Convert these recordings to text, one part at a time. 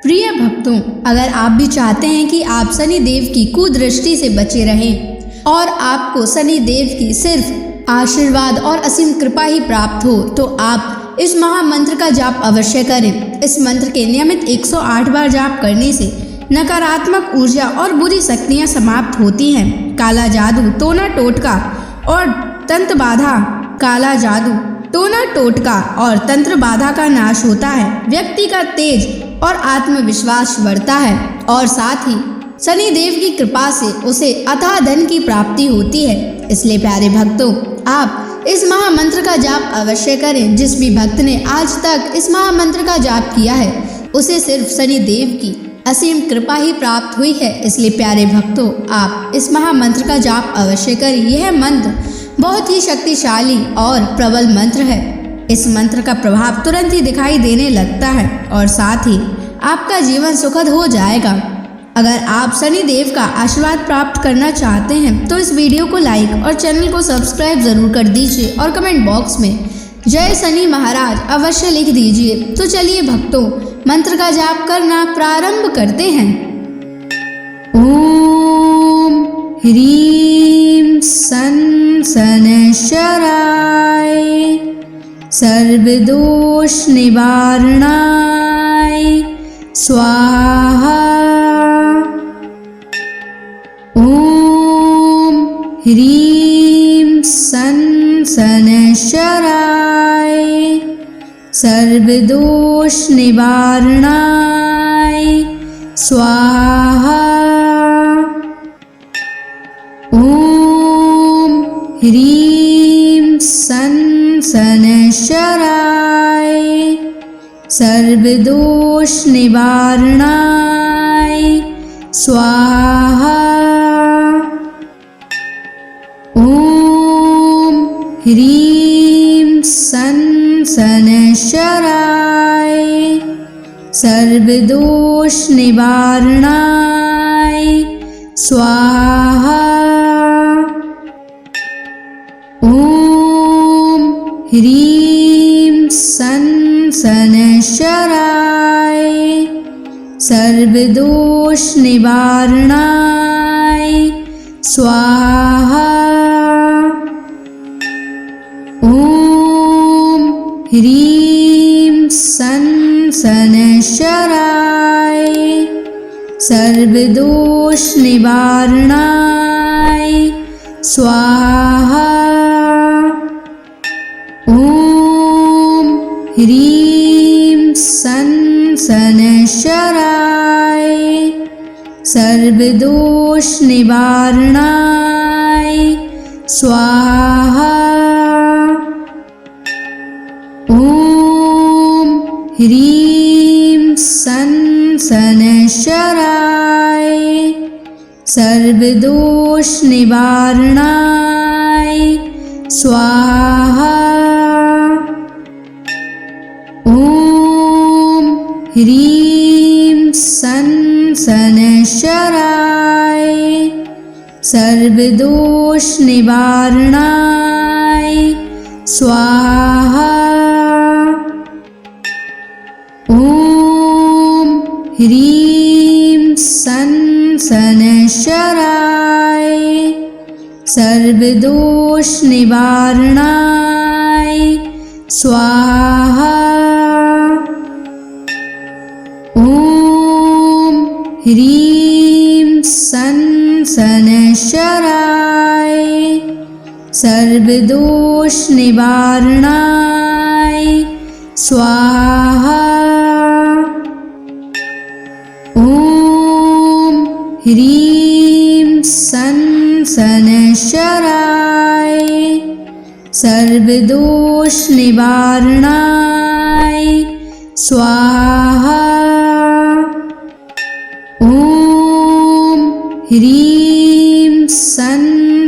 प्रिय भक्तों, अगर आप भी चाहते हैं कि आप शनि देव की कुदृष्टि से बचे रहें और आपको शनि देव की सिर्फ आशीर्वाद और असीम कृपा ही प्राप्त हो, तो आप इस महामंत्र का जाप अवश्य करें। इस मंत्र के नियमित 108 बार जाप करने से नकारात्मक ऊर्जा और बुरी शक्तियां समाप्त होती हैं। काला जादू, टोना टोटका और तंत्र बाधा, काला जादू, टोना टोटका और तंत्र बाधा का नाश होता है। व्यक्ति का तेज और आत्मविश्वास बढ़ता है और साथ ही शनि देव की कृपा से उसे अथाह धन की प्राप्ति होती है। इसलिए प्यारे भक्तों, आप इस महामंत्र का जाप अवश्य करें। जिस भी भक्त ने आज तक इस महामंत्र का जाप किया है, उसे सिर्फ शनि देव की असीम कृपा ही प्राप्त हुई है। इसलिए प्यारे भक्तों, आप इस महामंत्र का जाप अवश्य करें। यह मंत्र बहुत ही शक्तिशाली और प्रबल मंत्र है। इस मंत्र का प्रभाव तुरंत ही दिखाई देने लगता है और साथ ही आपका जीवन सुखद हो जाएगा। अगर आप शनि देव का आशीर्वाद प्राप्त करना चाहते हैं तो इस वीडियो को लाइक और चैनल को सब्सक्राइब जरूर कर दीजिए और कमेंट बॉक्स में जय शनि महाराज अवश्य लिख दीजिए। तो चलिए भक्तों, मंत्र का जाप करना प्रारंभ करते हैं। ओम ह्रीं सन शनैश्चराय सर्वदोष निवारणाय स्वाहा। ओम ह्रीं सन शनैश्चराय सर्वदोष निवारणाय स्वाहा। ओम ह्रीं सन शनैश्चराय सर्वदोष निवारणाय स्वाहा। ओम ह्रीं सन शनैश्चराय सर्वदोष निवारणाय स्वाहा। ओम ह्रीं सन शनैश्चराय सर्वदोष निवारणाय स्वाहा। ओम ह्रीं सन शनैश्चराय सर्वदोष निवारणाय स्वाहा। ओम ह्रीं सन शनैश्चराय सर्वदोष निवारणाय स्वाहा। ओम ह्रीं सन शनैश्चराय सर्वदोष निवारणाय स्वाहा। ओम ह्रीं सन शनैश्चराय सर्वदोष निवारणाय स्वाहा। ओम ह्रीं सन शनैश्चराय सर्वदोष निवारणाय स्वाहा। ओम ह्रीं सन शनैश्चराय सर्वदोष निवारणाय स्वाहा। ओम ह्रीं सन शनैश्चराय सर्वदोष निवारणाय स्वाहा। ओम ह्रीं सन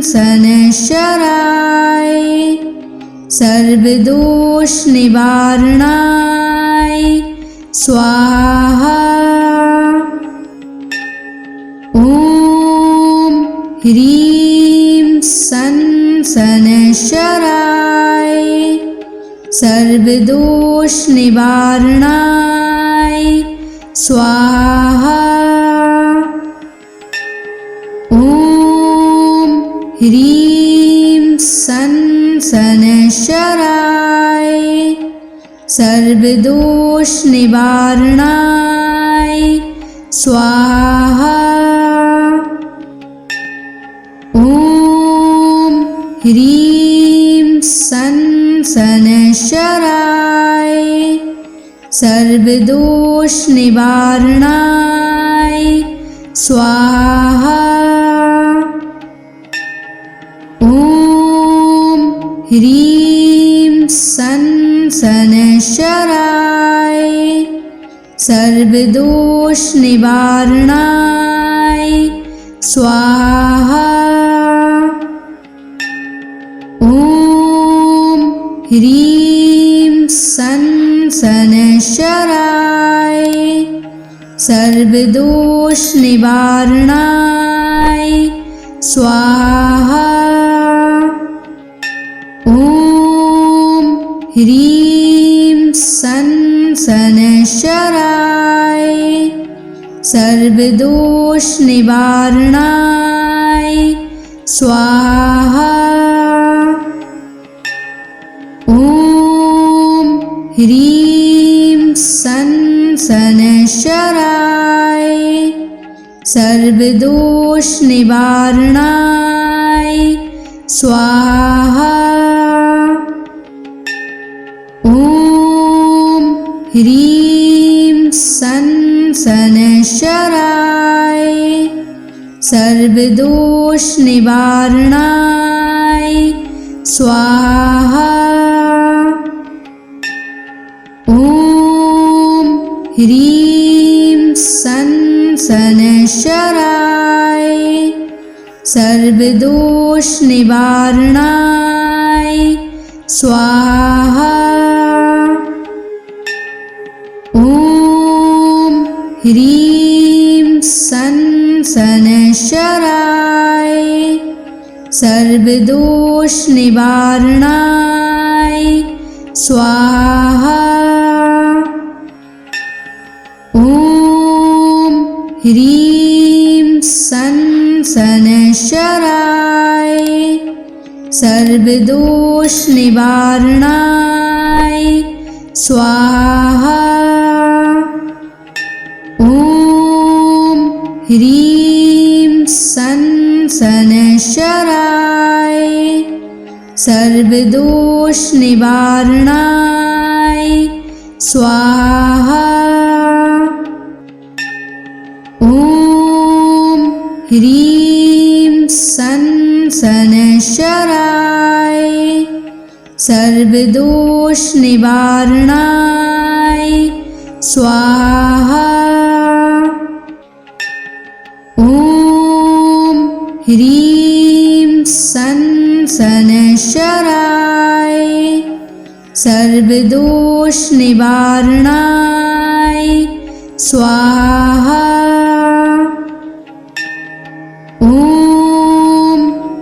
शनैश्चराय सर्वदोष निवारणाय स्वाहा। ओम ह्रीं सन शनैश्चराय सर्वदोष निवारणाय स्वाहा। ॐ ह्रीं सन् शनैश्चराय सर्वदोषनिवारणाय स्वाहा। ॐ ह्रीं सन् शनैश्चराय सर्वदोषनिवारणाय स्वाहा। ॐ ह्रीं सन् शनैश्चराय सर्वदोषनिवारणाय स्वाहा। ॐ ह्रीं सन् शनैश्चराय सर्वदोषनिवारणाय स्वाहा। ॐ ह्रीं सन् शनैश्चराय सर्वदोषनिवारणाय स्वाहा। ॐ ह्रीं सन् शनैश्चराय सर्वदोषनिवारणाय स्वाहा। ॐ ह्रीं सन् शनैश्चराय सर्वदोषनिवारणाय स्वाहा। ॐ ह्रीं सन् शनैश्चराय सर्वदोषनिवारणाय स्वाहा। ॐ ह्रीं सन् शनैश्चराय सर्वदोषनिवारणाय स्वाहा। ॐ ह्रीं सन् शनैश्चराय सर्वदोषनिवारणाय स्वाहा। ॐ ह्रीं सन् शनैश्चराय सर्वदोषनिवारणाय स्वाहा। ॐ ह्रीं सन् शनैश्चराय सर्वदोषनिवारणाय स्वाहा। ॐ ह्रीं सन् शनैश्चराय सर्वदोषनिवारणाय स्वाहा। ॐ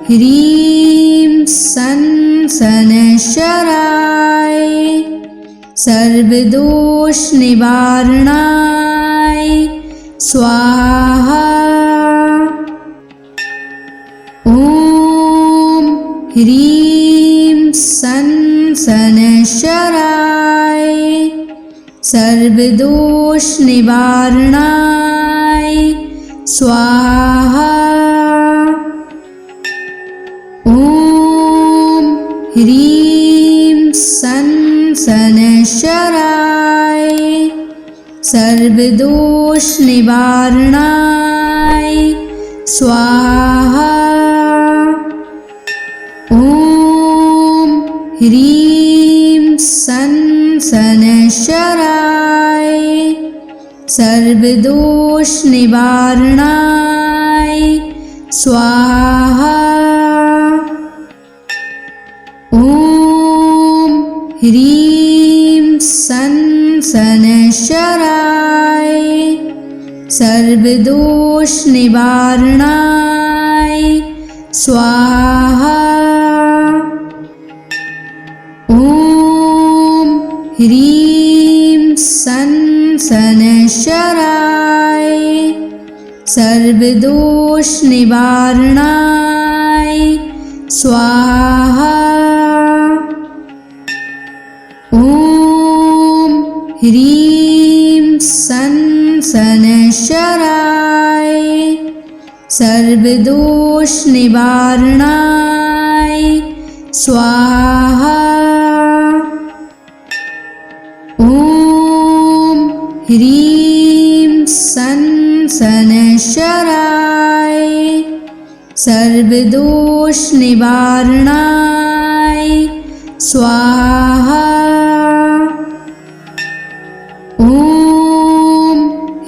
ह्रीं सन् शनैश्चराय सर्वदोषनिवारणाय स्वाहा। ॐ ह्रीं सन् शनैश्चराय सर्वदोषनिवारणाय स्वाहा। ॐ ह्रीं सन् शनैश्चराय सर्वदोषनिवारणाय स्वाहा। ॐ ह्रीं सन् शनैश्चराय सर्वदोषनिवारणाय स्वाहा। ॐ ह्रीं सन् शनैश्चराय सर्वदोषनिवारणाय स्वाहा। ॐ ह्रीं सन् सनशराय सर्वदोष निवारणाय स्वाहा। ॐ ह्रीं सनशराय सर्वदोष निवारणाय स्वाहा। ॐ ह्रीं सनशराय सर्वदोष निवारणाय स्वाहा। ॐ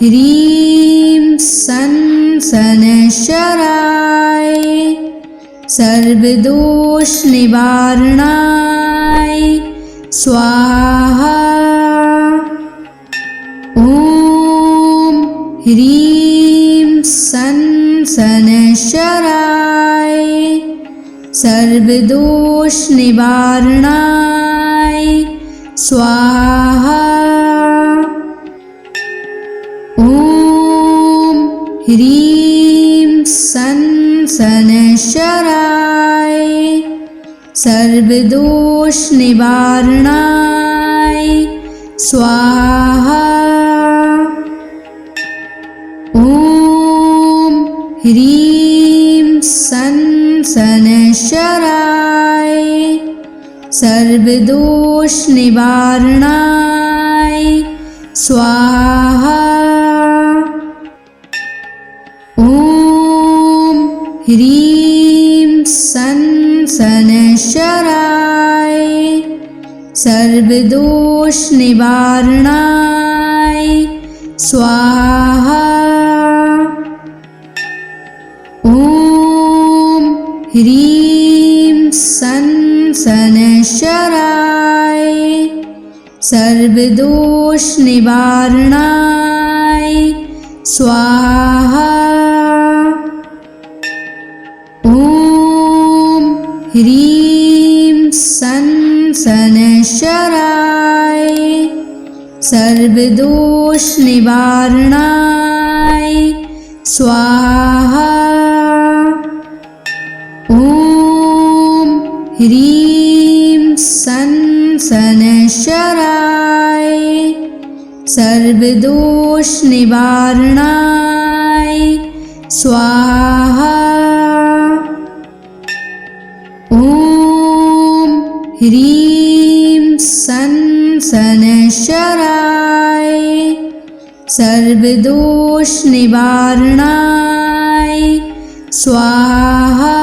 ह्रीं सनशराय सर्वदोष निवारणाय स्वाहा। ॐ ह्रीं सनशराय सर्वदोष निवारणाय स्वाहा। ॐ ह्रीं सनशराय सर्वदोष निवारणाय स्वाहा। ॐ ह्रीं सनशराय सर्वदोष निवारणाय स्वाहा। ॐ ह्रीं सनशराय सर्वदोष निवारणाय स्वाहा। ॐ ह्रीं सनशराय सर्वदोष निवारणाय स्वाहा। ॐ ह्रीं सनशराय सर्वदोष निवारणाय स्वाहा। ॐ ह्रीं सनशराय सर्वदोष निवारणाय स्वाहा। ॐ ह्रीं सनशराय सर्वदोष निवारणाय स्वाहा।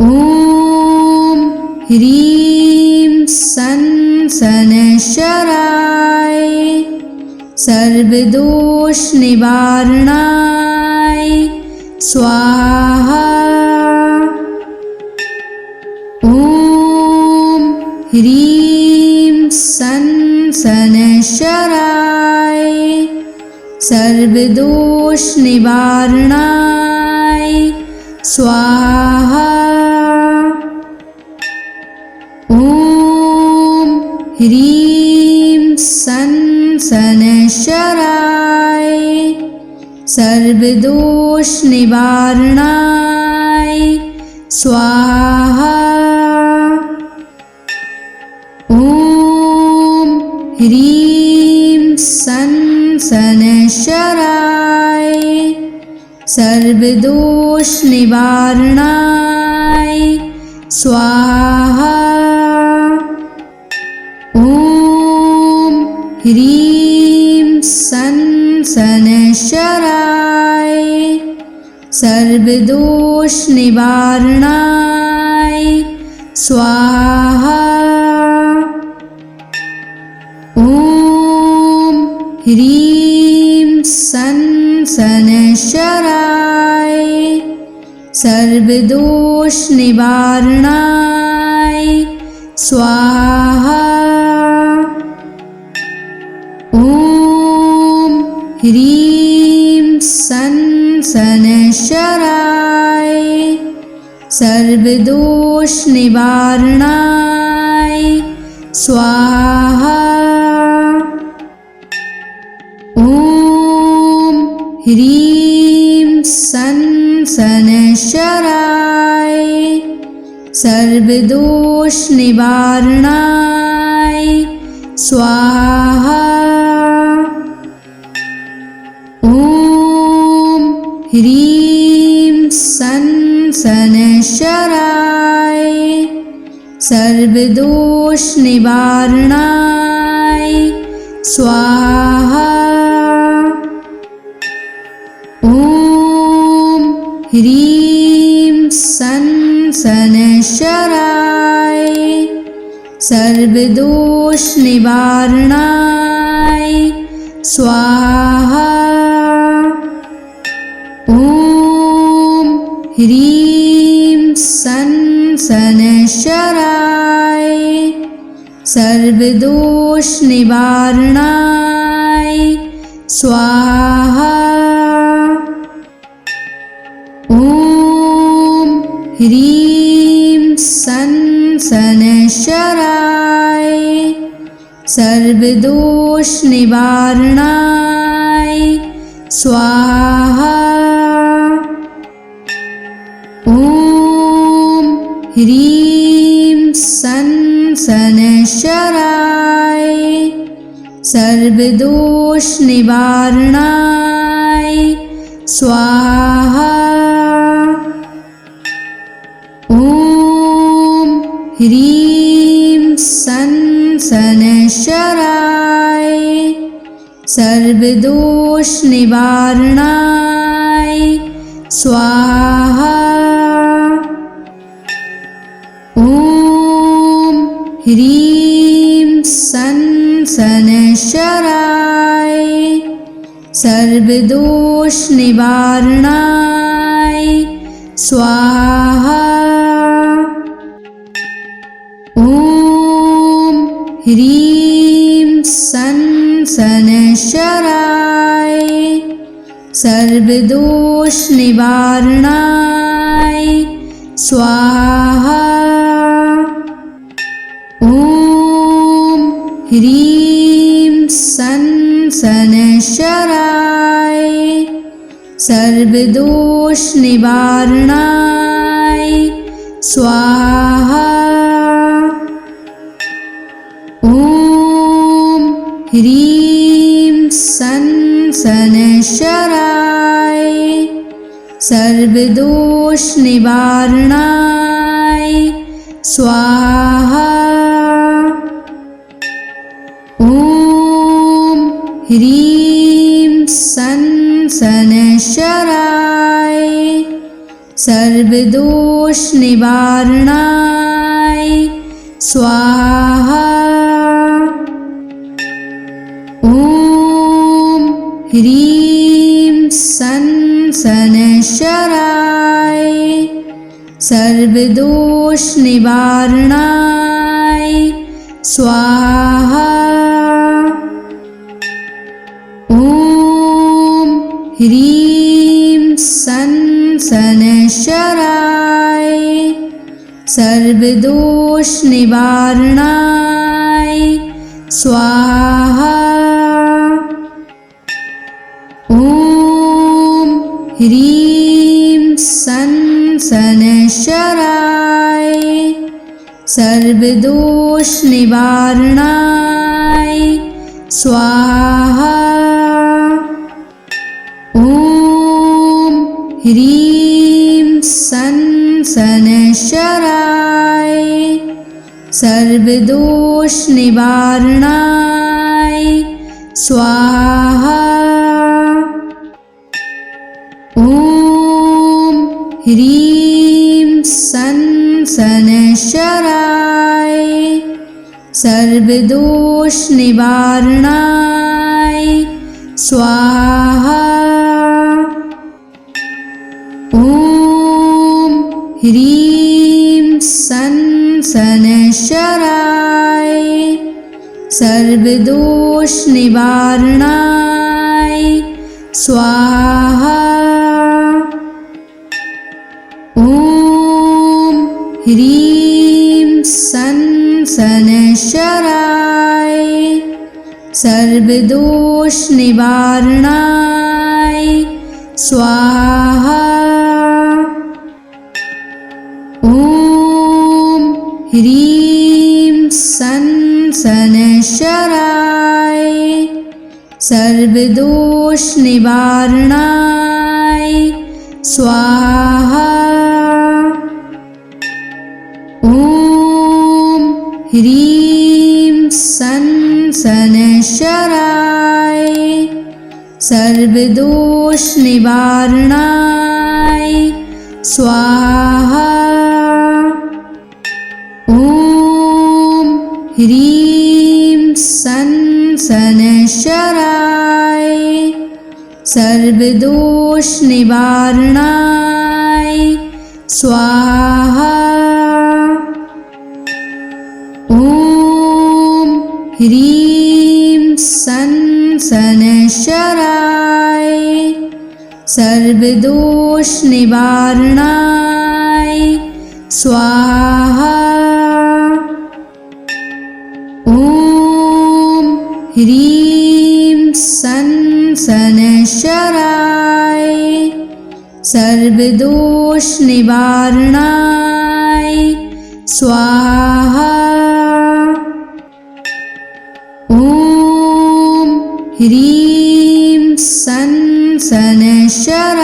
ॐ ह्रीं सनशराय सर्वदोष निवारणाय स्वाहा। ॐ ह्रीं सनशराय सर्वदोष निवारणाय स्वाहा। ॐ ह्रीं सनशराय सर्वदोष निवारणाय स्वाहा। ॐ ह्रीं सनशराय सर्वदोष निवारणाय स्वाहा। ॐ ह्रीं सनशराय सर्वदोष निवारणाय स्वाहा। ॐ ह्रीं सनशराय सर्वदोष निवारणाय स्वाहा। ॐ ह्रीं सनशराय सर्वदोष निवारणाय स्वाहा। ह्रीं सन शनैश्चराय सर्वदोष निवारणाय स्वाहा। ॐ ह्रीं सन शनैश्चराय सर्वदोष निवारणाय स्वाहा। ॐ ह्रीं सन शनैश्चराय सर्वदोष निवारणाय स्वाहा। ॐ ह्रीं सन शनैश्चराय सर्वदोष निवारणाय स्वाहा। ॐ ह्रीं सन शनैश्चराय सर्वदोष निवारणाय स्वाहा। ॐ ह्रीं सन शनैश्चराय सर्वदोष निवारणाय स्वाहा। ॐ ह्रीं सन शनैश्चराय सर्वदोष निवारणाय स्वाहा। ॐ ह्रीं सन शनैश्चराय सर्वदोष निवारणाय स्वाहा। ॐ ह्रीं सन शनैश्चराय सर्वदोष निवारणाय स्वाहा। ॐ ह्रीं सन शनैश्चराय सर्वदोष निवारणाय स्वाहा। ॐ ह्रीं सन शनैश्चराय सर्वदोष निवारणाय स्वाहा। ॐ ह्रीं सन शनैश्चराय सर्वदोष निवारणाय स्वाहा। ॐ ह्रीं सन शनैश्चराय सर्वदोष निवारणाय स्वाहा। ॐ ह्रीं सन शनैश्चराय सर्वदोष निवारणाय स्वाहा। ॐ ह्रीं सन शनैश्चराय सर्वदोष निवारणाय स्वाहा। ॐ ह्रीं सन शनैश्चराय सर्वदोष निवारणाय स्वाहा। ॐ ह्रीं सन शनैश्चराय सर्वदोष निवारणाय स्वाहा। ॐ ह्रीं सन शनैश्चराय सर्वदोष निवारणाय स्वाहा। ॐ ह्रीं सन शनैश्चराय सर्वदोष निवारणाय स्वाहा। ॐ ह्रीं सन् शनैश्चराय सर्वदोषनिवारणाय स्वाहा। ॐ ह्रीं सन् शनैश्चराय सर्वदोषनिवारणाय स्वाहा। ॐ ह्रीं सन् शनैश्चराय सर्वदोषनिवारणाय स्वाहा। ॐ ह्रीं सन् शनैश्चराय सर्वदोषनिवारणाय स्वाहा। ॐ ह्रीं सन् शनैश्चराय सर्वदोषनिवारणाय स्वाहा। ॐ ह्रीं सन् शनैश्चराय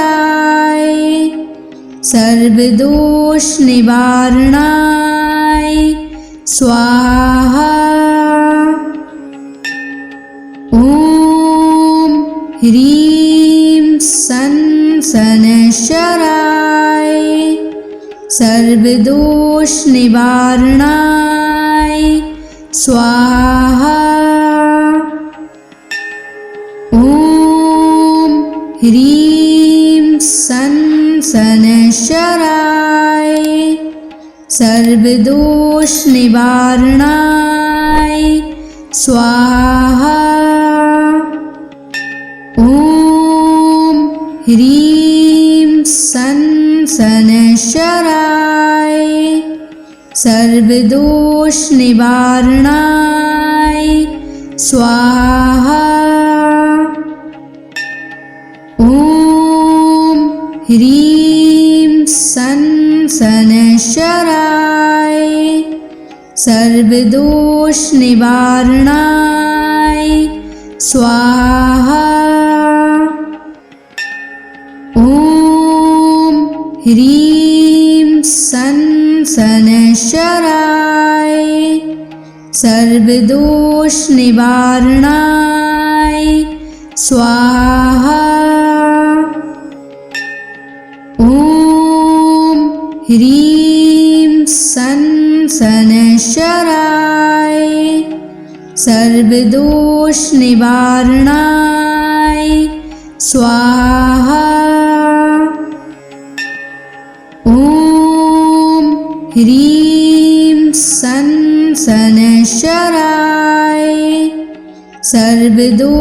सर्वदोषनिवारणाय स्वाहा। ॐ ह्रीं सन् शनैश्चराय सर्वदोषनिवारणाय स्वाहा। ॐ ह्रीं सन् शनैश्चराय सर्वदोषनिवारणाय स्वाहा। ॐ ह्रीं सन् शनैश्चराय सर्वदोषनिवारणाय स्वाहा। ॐ ह्रीं सन् शनैश्चराय सर्वदोषनिवारणाय स्वाहा। ॐ ह्रीं सन् शनैश्चराय सर्वदोषनिवारणाय स्वाहा। ॐ ह्रीं सन् शनैश्चराय सर्वदोषनिवारणाय स्वाहा। ॐ ह्रीं सन् शनैश्चराय सर्वदोषनिवारणाय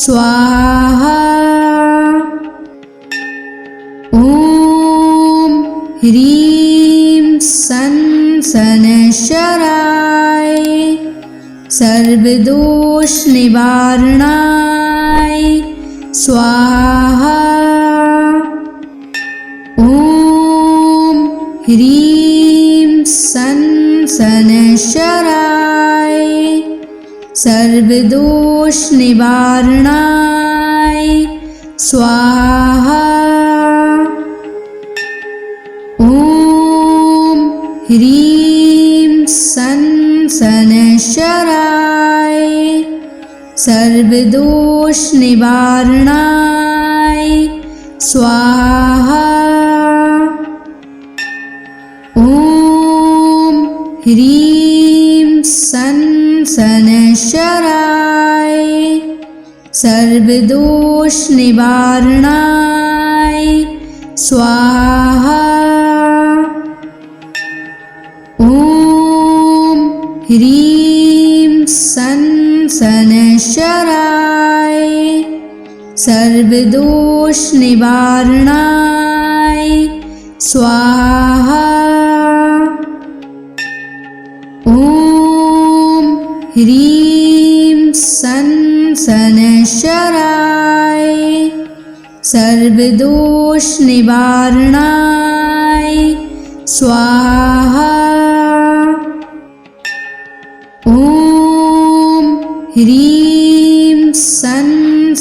स्वाहा। ॐ ह्रीं सन् शनैश्चराय सर्वदोषनिवारणाय स्वाहा। ॐ ह्रीं सन् शनैश्चराय सर्वदोषनिवारणाय स्वाहा। ॐ ह्रीं सन् शनैश्चराय सर्वदोषनिवारणाय स्वाहा। ॐ ह्रीं सन् शनैश्चराय सर्वदोषनिवारणाय स्वाहा। ॐ ह्रीं सन् शनैश्चराय सर्वदोषनिवारणाय स्वाहा। ॐ ह्रीं सन् शनैश्चराय सर्वदोष निवारणाय स्वाहा। ॐ ह्रीं सं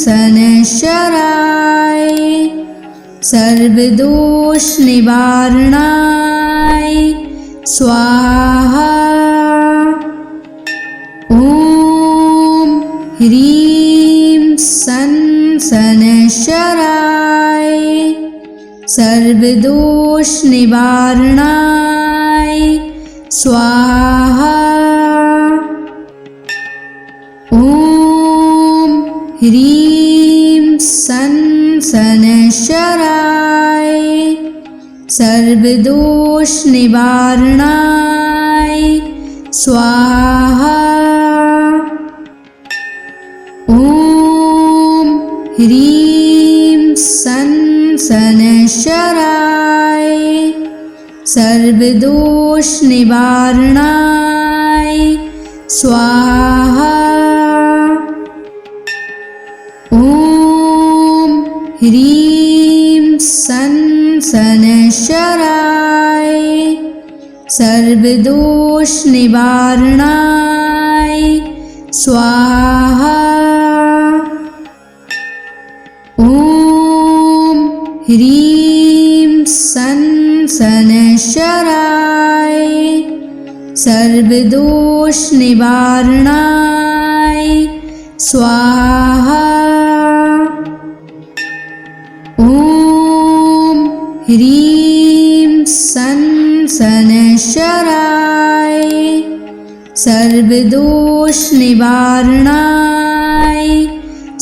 शनैश्चराय सर्वदोष निवारणाय स्वाहा। ॐ ह्रीं सं शनैश्चराय सर्वदोष निवारणाय स्वाहा। ॐ ह्रीं सं शनैश्चराय सर्वदोष निवारणाय स्वाहा। ॐ ह्रीं सं शनैश्चराय सर्वदोष निवारणाय स्वाहा। ॐ ह्रीं सं शनैश्चराय सर्वदोष निवारणाय स्वाहा। ॐ ह्रीं सं शनैश्चराय सर्वदोष निवारणाय स्वाहा। ॐ ह्रीं सं शनैश्चराय सर्वदोष निवारणाय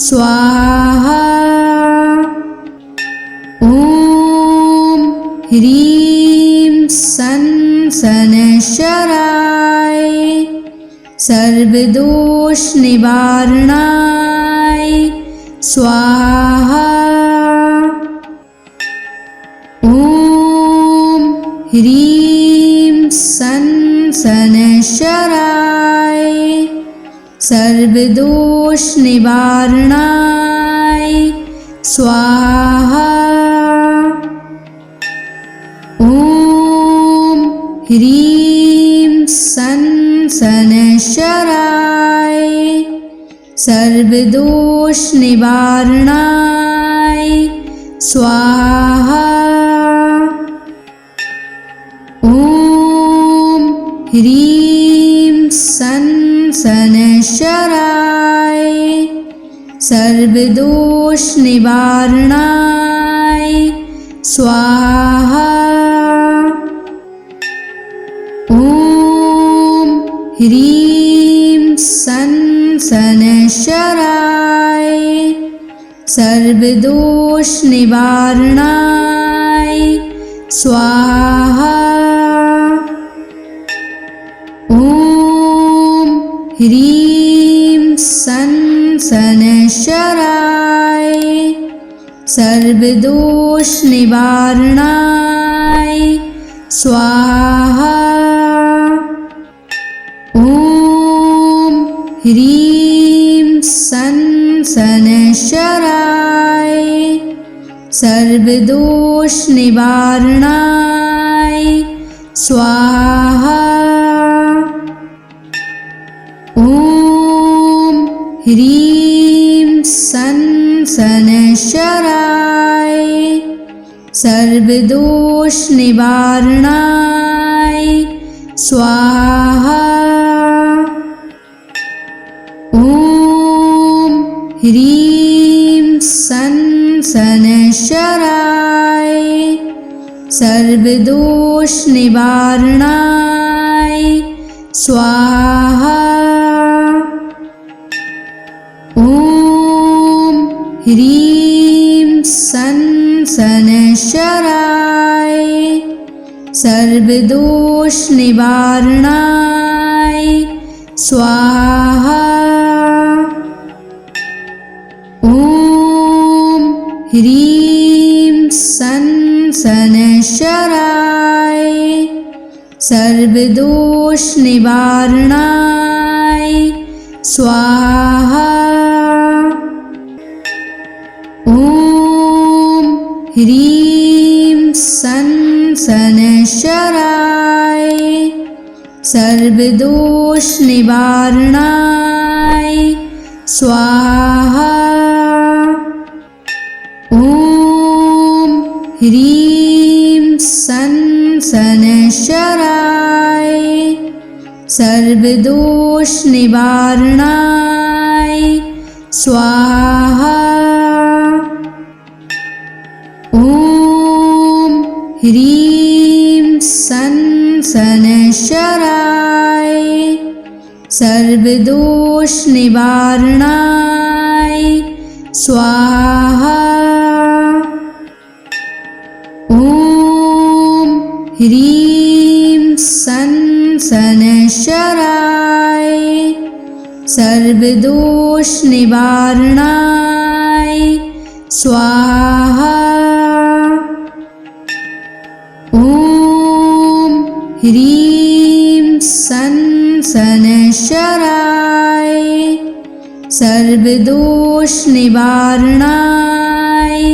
स्वाहा। ॐ ह्रीं सं शनैश्चराय सर्वदोष निवारणाय स्वाहा। ॐ ह्रीं सं शनैश्चराय सर्वदोष निवारणाय स्वाहा। ॐ ह्रीं सं शनैश्चराय सर्वदोष निवारणाय स्वाहा। ॐ ह्रीं सं शनैश्चराय सर्वदोष निवारणाय स्वाहा। ॐ ह्रीं सं शनैश्चराय सर्वदोष निवारणाय स्वाहा। ॐ ह्रीं सं शनैश्चराय सर्वदोष निवारणाय स्वाहा। ॐ ह्रीं सं शनैश्चराय सर्वदोष निवारणाय स्वाहा। ॐ ह्रीं सं शनैश्चराय सर्वदोष निवारणाय स्वाहा। ॐ ह्रीं सं शनैश्चराय सर्वदोष निवारणाय स्वाहा। ॐ ह्रीं सं शनैश्चराय सर्वदोष निवारणाय स्वाहा। ॐ ह्रीं सं शनैश्चराय सर्वदोष निवारणाय स्वाहा। ॐ ह्रीं सन शनैश्चराय सर्वदोष निवारणाय स्वाहा। ॐ ह्रीं सन शनैश्चराय सर्वदोष निवारणाय स्वाहा। ॐ ह्रीं सन शनैश्चराय सर्वदोष निवारणाय स्वाहा। ॐ ह्रीं सन शनैश्चराय सर्वदोष निवारणाय स्वाहा। ॐ ह्रीं सन शनैश्चराय सर्वदोष निवारणाय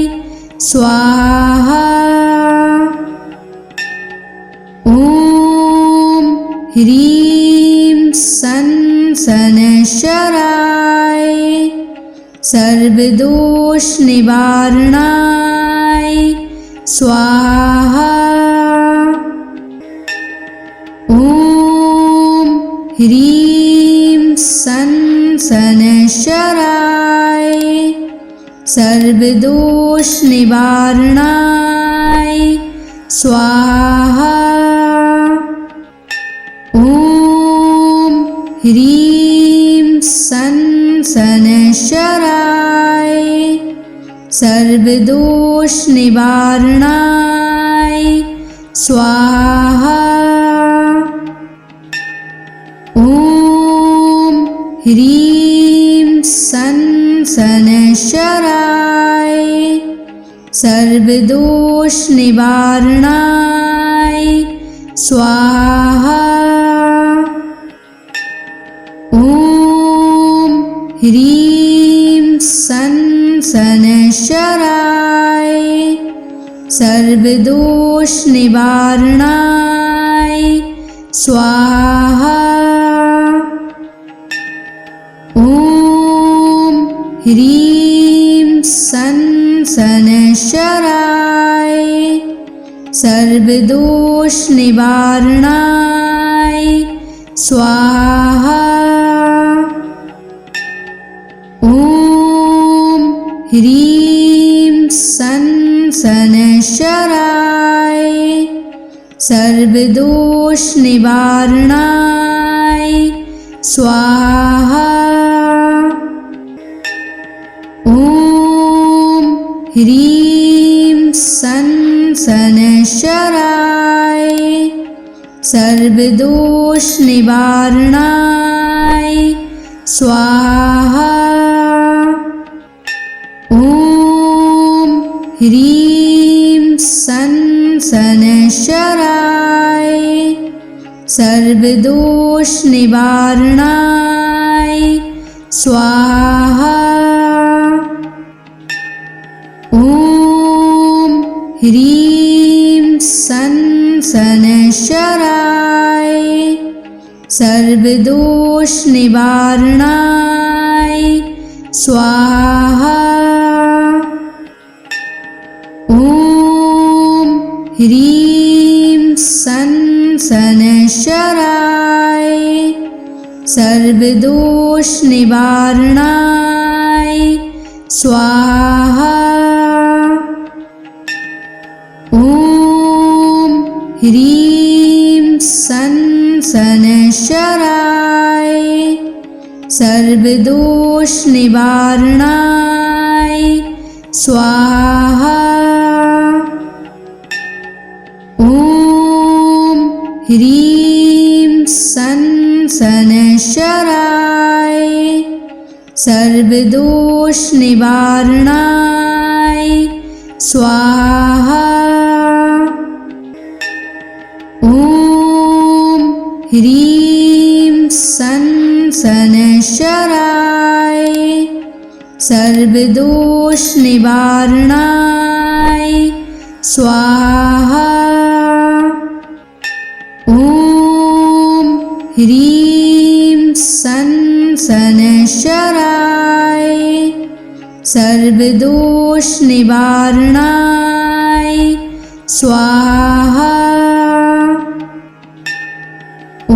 स्वाहा। ॐ ह्रीं सन शनैश्चराय सर्वदोष निवारणाय स्वाहा। ॐ ह्रीं सन शनैश्चराय सर्वदोष निवारणाय स्वाहा। ॐ ह्रीं सन शनैश्चराय सर्वदोष निवारणाय स्वाहा। ॐ ह्रीं सन शनैश्चराय सर्वदोष निवारणाय स्वाहा। ॐ ह्रीं सन शनैश्चराय सर्वदोष निवारणाय स्वाहा। ॐ ह्रीं सन शनैश्चराय सर्वदोष निवारणाय स्वाहा। ॐ ह्रीं सन शनैश्चराय सर्वदोष निवारणाय स्वाहा। ॐ ह्रीं सन शनैश्चराय सर्वदोष निवारणाय स्वाहा। ॐ ह्रीं सन शनैश्चराय सर्वदोष निवारणाय स्वाहा। ॐ ह्रीं सन शनैश्चराय सर्वदोष निवारणाय स्वाहा। ॐ ह्रीं सन शनैश्चराय सर्वदोष निवारणाय स्वाहा। ॐ ह्रीं सन शनैश्चराय सर्वदोष निवारणाय स्वाहा। ॐ ह्रीं सन शनैश्चराय सर्वदोष निवारणाय स्वाहा। ॐ ह्रीं सन शनैश्चराय सर्वदोष निवारणाय स्वाहा। ॐ ह्रीं सन् शनैश्चराय सर्वदोषनिवारणाय स्वाहा। ॐ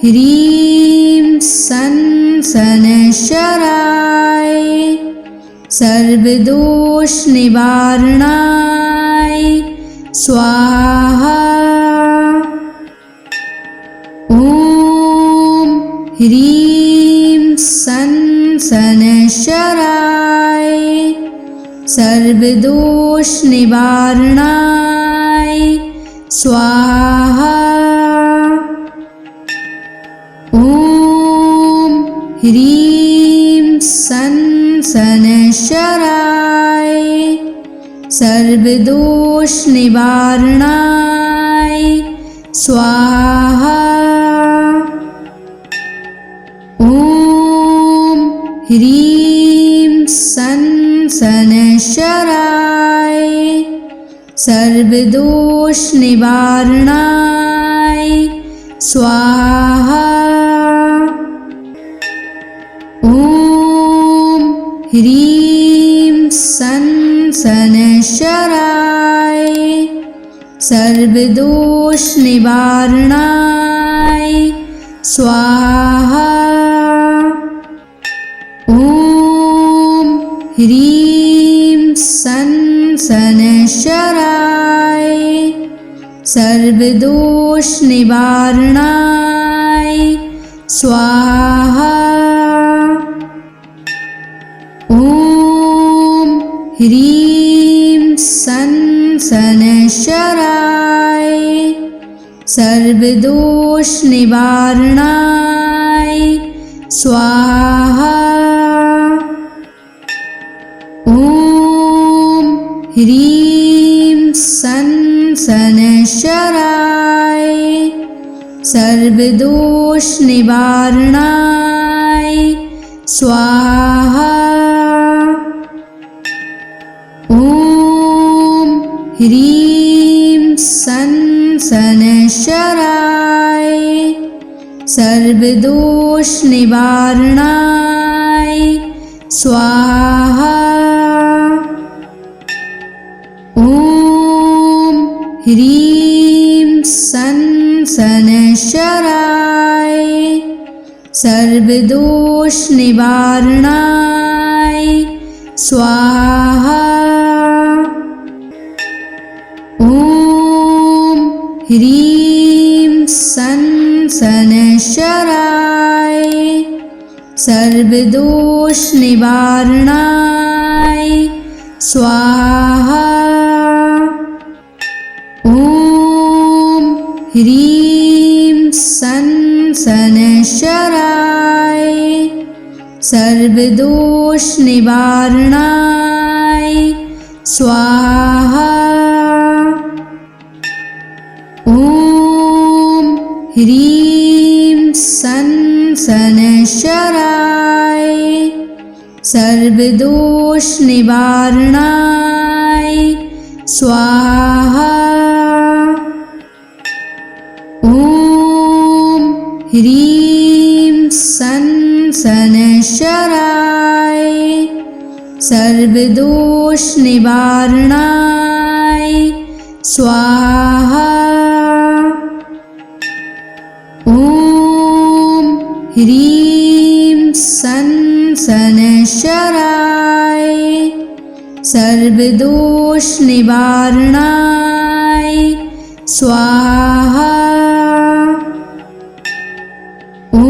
ह्रीं सन् शनैश्चराय सर्वदोषनिवारणाय स्वाहा। ॐ ह्रीं सन् शनैश्चराय सर्वदोषनिवारणाय स्वाहा। ॐ ह्रीं सन् शनैश्चराय सर्वदोषनिवारणाय स्वाहा। ॐ ह्रीं सन् शनैश्चराय सर्वदोषनिवारणाय स्वाहा। ॐ ह्रीं सन् शनैश्चराय सर्वदोषनिवारणाय स्वाहा। ॐ ह्रीं सन् शनैश्चराय सर्वदोषनिवारणाय स्वाहा। ॐ ह्रीं सन् शनैश्चराय सर्वदोषनिवारणाय स्वाहा। ॐ ह्रीं सन् शनैश्चराय सर्वदोषनिवारणाय स्वाहा। ॐ ह्रीं सन् शनैश्चराय सर्वदोषनिवारणाय स्वाहा। ॐ ह्रीं सन् शनैश्चराय सर्वदोषनिवारणाय स्वाहा। ॐ ह्रीं सन् शनैश्चराय सर्वदोषनिवारणाय स्वाहा। ॐ ह्रीं सन् शनैश्चराय सर्वदोषनिवारणाय स्वाहा। ॐ ह्रीं सन् शनैश्चराय सर्वदोषनिवारणाय स्वाहा। ॐ ह्रीं सन् शनैश्चराय सर्वदोषनिवारणाय स्वाहा। ॐ ह्रीं सन् शनैश्चराय सर्वदोषनिवारणाय स्वाहा। ॐ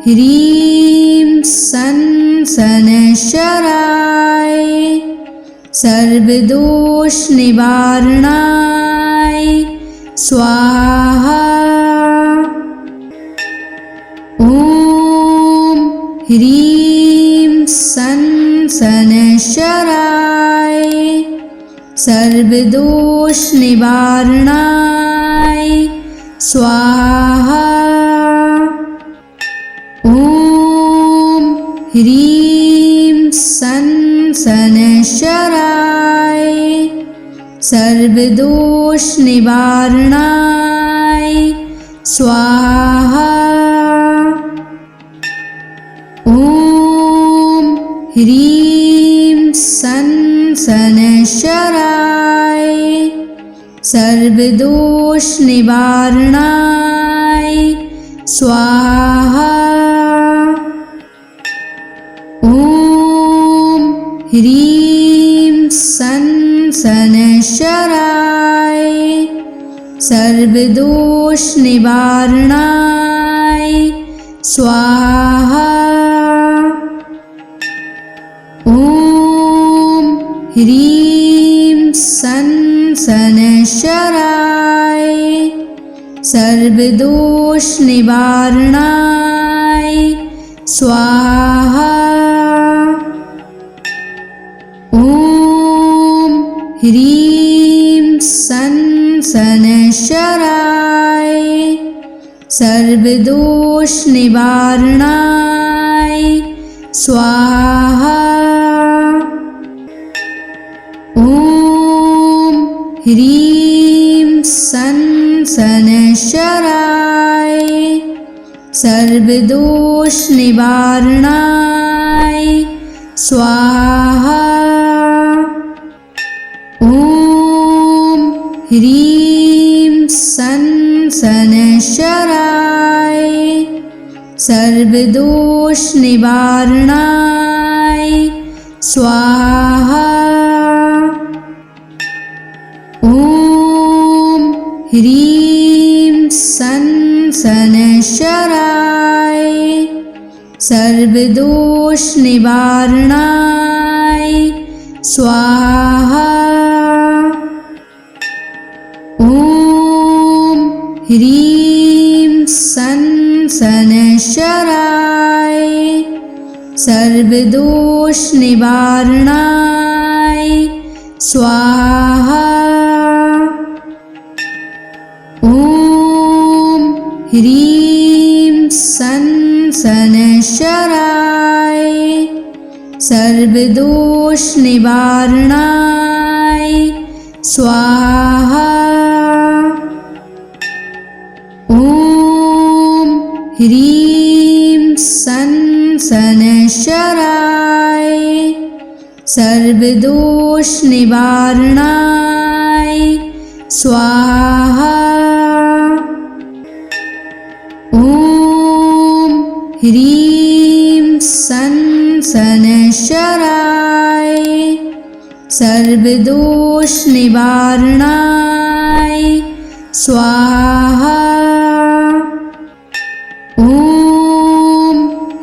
ह्रीं सन् शनैश्चराय सर्वदोषनिवारणाय स्वाहा। ॐ ह्रीं सन् शनैश्चराय सर्वदोषनिवारणाय स्वाहा। ॐ ह्रीं सन् सनशराय सर्वदोष निवारणाय स्वाहा। ॐ ह्रीं सनशराय सर्वदोष निवारणाय स्वाहा। ॐ ह्रीं सनशराय सर्वदोष निवारणाय स्वाहा। ॐ ह्रीं सनशराय सर्वदोष निवारणाय स्वाहा। ॐ ह्रीं सनशराय सर्वदोष निवारणाय स्वाहा। ॐ ह्रीं सनशराय सर्वदोष निवारणाय स्वाहा। ॐ ह्रीं सनशराय सर्वदोष निवारणाय स्वाहा। ॐ ह्रीं सनशराय सर्वदोष निवारणाय स्वाहा। ॐ ह्रीं सनशराय सर्वदोष निवारणाय स्वाहा। ॐ ह्रीं सनशराय सर्वदोष निवारणाय स्वाहा। ॐ ह्रीं सनशराय सर्वदोष निवारणाय स्वाहा। ॐ ह्रीं सनशराय सर्वदोष निवारणाय स्वाहा। ॐ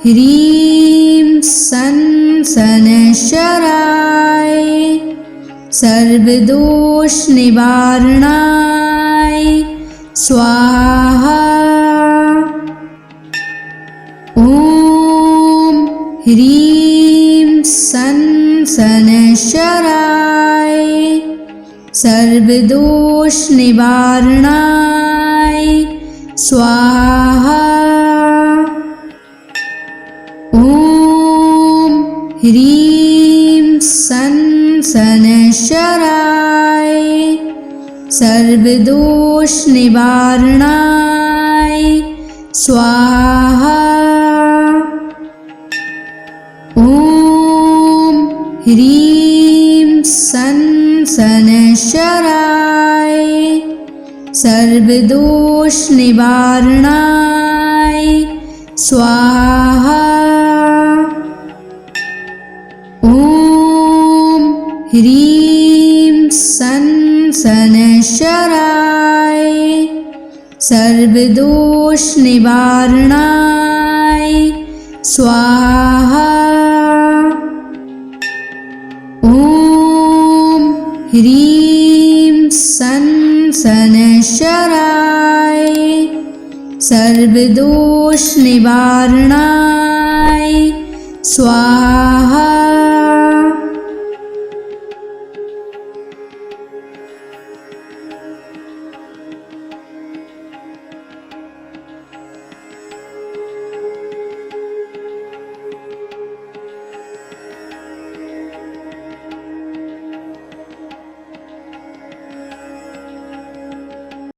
ह्रीं सनशराय सर्वदोष निवारणाय स्वाहा। ॐ ह्रीं सनशराय सर्वदोष निवारणाय स्वाहा। ॐ ह्रीं सनशराय सर्वदोष निवारणाय स्वाहा। ॐ ह्रीं सनशराय सर्वदोष निवारणाय स्वाहा। ॐ ह्रीं सनशराय सर्वदोष निवारणाय स्वाहा। ॐ ह्रीं सनशराय सर्वदोष निवारणाय स्वाहा।